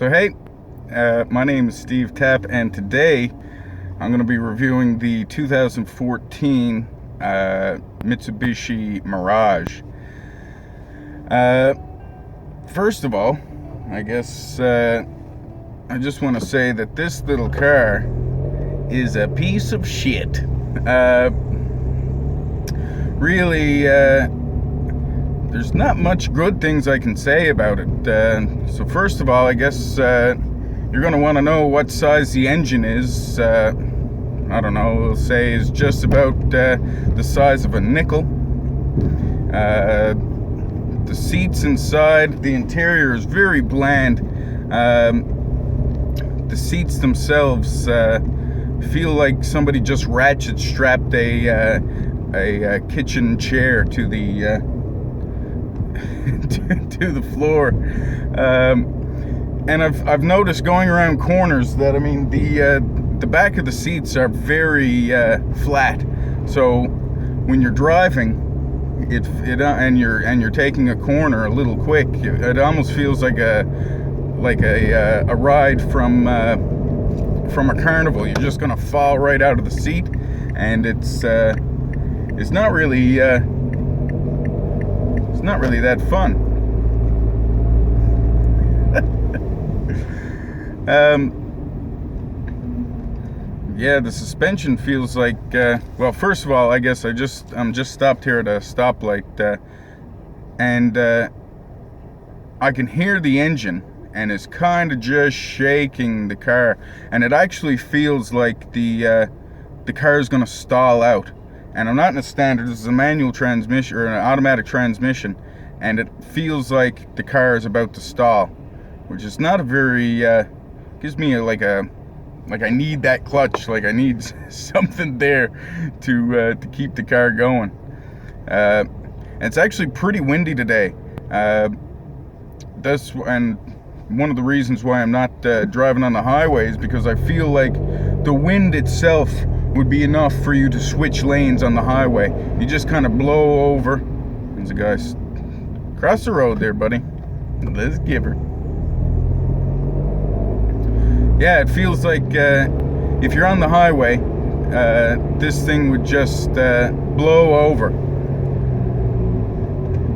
So hey, my name is Steve Tapp, and today I'm going to be reviewing the 2014 Mitsubishi Mirage. First of all, I guess I just want to say that this little car is a piece of shit. Really, there's not much good things I can say about it. So first of all, I guess you're going to want to know what size the engine is. I don't know, we'll say is just about the size of a nickel. The seats inside, the interior is very bland. The seats themselves feel like somebody just ratchet strapped a kitchen chair to the to the floor, and I've noticed going around corners that the back of the seats are very flat. So when you're driving, and you're taking a corner a little quick, it almost feels like a ride from a carnival. You're just gonna fall right out of the seat, and it's not really that fun. Yeah, the suspension feels like well, first of all, I guess I'm just stopped here at a stoplight, and I can hear the engine, and it's kind of just shaking the car, and it actually feels like the car is going to stall out. And I'm not in a standard, this is a manual transmission or an automatic transmission, and it feels like the car is about to stall, which is not a very gives me like I need that clutch, like I need something there to keep the car going. And it's actually pretty windy today. And one of the reasons why I'm not driving on the highway is because I feel like the wind itself would be enough for you to switch lanes on the highway. You just kind of blow over. There's a guy across the road there, buddy. Let's give her. Yeah, it feels like if you're on the highway, this thing would just blow over.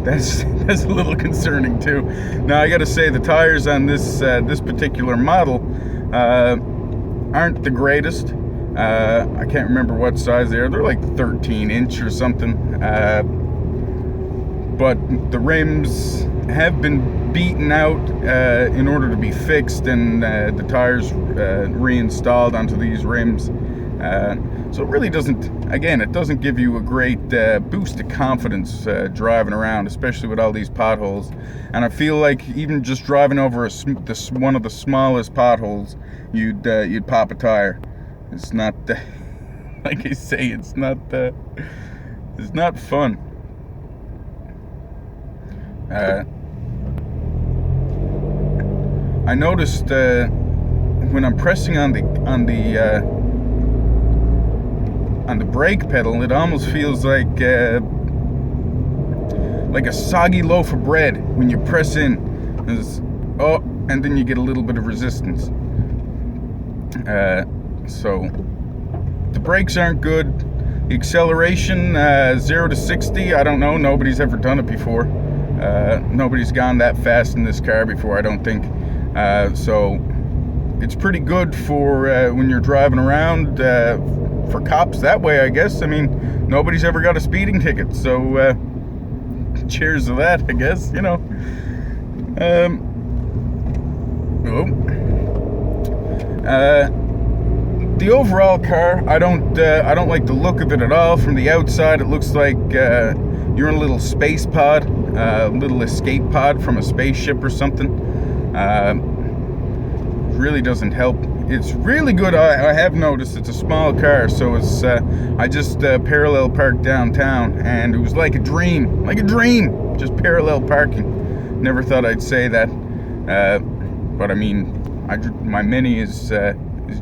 That's a little concerning too. Now I got to say, the tires on this particular model aren't the greatest. I can't remember what size they are. They're like 13-inch or something. But the rims have been beaten out in order to be fixed, and the tires reinstalled onto these rims. So it really doesn't give you a great boost of confidence driving around, especially with all these potholes. And I feel like even just driving over one of the smallest potholes, you'd pop a tire. It's not, like I say, it's not fun. I noticed when I'm pressing on the brake pedal, it almost feels like a soggy loaf of bread when you press in. And then you get a little bit of resistance. So the brakes aren't good. The acceleration, 0 to 60, I don't know. Nobody's ever done it before. Nobody's gone that fast in this car before, I don't think. So it's pretty good for when you're driving around for cops that way, I guess. I mean, nobody's ever got a speeding ticket, so cheers to that, I guess, you know. The overall car, I don't like the look of it at all. From the outside, it looks like you're in a little space pod, a little escape pod from a spaceship or something. Really doesn't help. It's really good. I have noticed it's a small car, so it's I just parallel parked downtown, and it was like a dream, just parallel parking. Never thought I'd say that, but I mean, my Mini is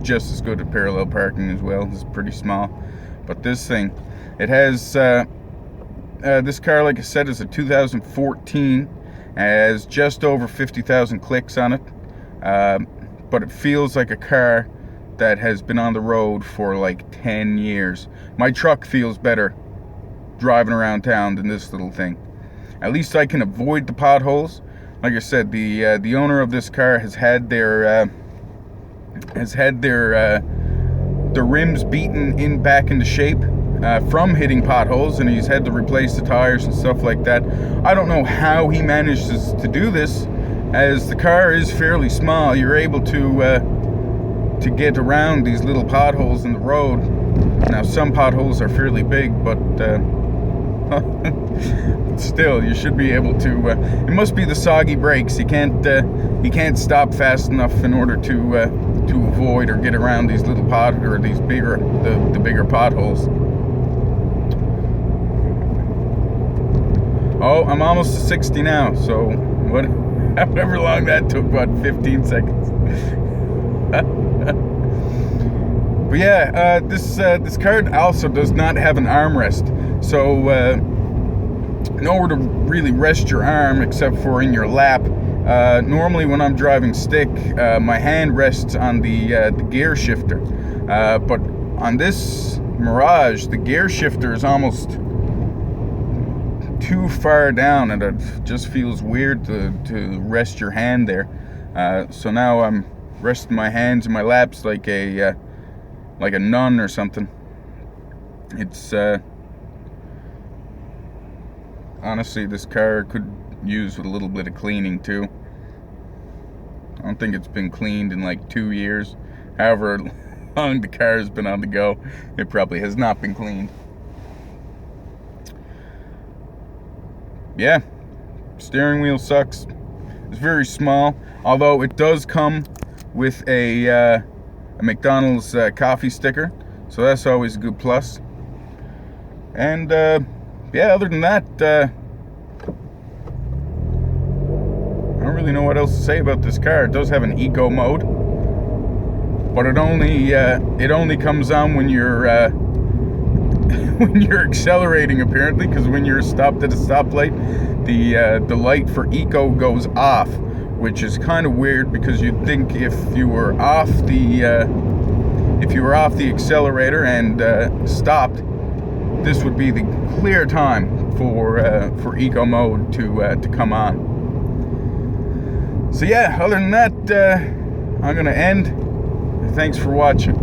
just as good at parallel parking as well. It's pretty small, but this thing, it has this car, like I said, is a 2014, has just over 50,000 clicks on it. but it feels like a car that has been on the road for like 10 years. My truck feels better driving around town than this little thing. At least I can avoid the potholes. Like I said, the owner of this car has had their rims beaten back into shape from hitting potholes, and he's had to replace the tires and stuff like that. I don't know how he manages to do this, as the car is fairly small. You're able to get around these little potholes in the road. Now, some potholes are fairly big, but still, you should be able to. It must be the soggy brakes. You can't stop fast enough in order to avoid or get around these little the bigger potholes. Oh, I'm almost to 60 now. So however long that took, about 15 seconds. But yeah, this car also does not have an armrest, so nowhere to really rest your arm except for in your lap. Normally when I'm driving stick, my hand rests on the gear shifter, but on this Mirage, the gear shifter is almost too far down, and it just feels weird to rest your hand there. So now I'm resting my hands in my laps like a nun or something. It's honestly, this car could use with a little bit of cleaning too. I don't think it's been cleaned in like 2 years. However long the car has been on the go, it probably has not been cleaned. Yeah, steering wheel sucks. It's very small, although it does come with a McDonald's coffee sticker, so that's always a good plus. And yeah, other than that, I don't really know what else to say about this car. It does have an eco mode, but it only comes on when you're when you're accelerating, apparently, because when you're stopped at a stoplight, the light for eco goes off, which is kind of weird, because you'd think if you were off the accelerator and stopped, this would be the clear time for eco mode to come on. So yeah, other than that, I'm gonna end. Thanks for watching.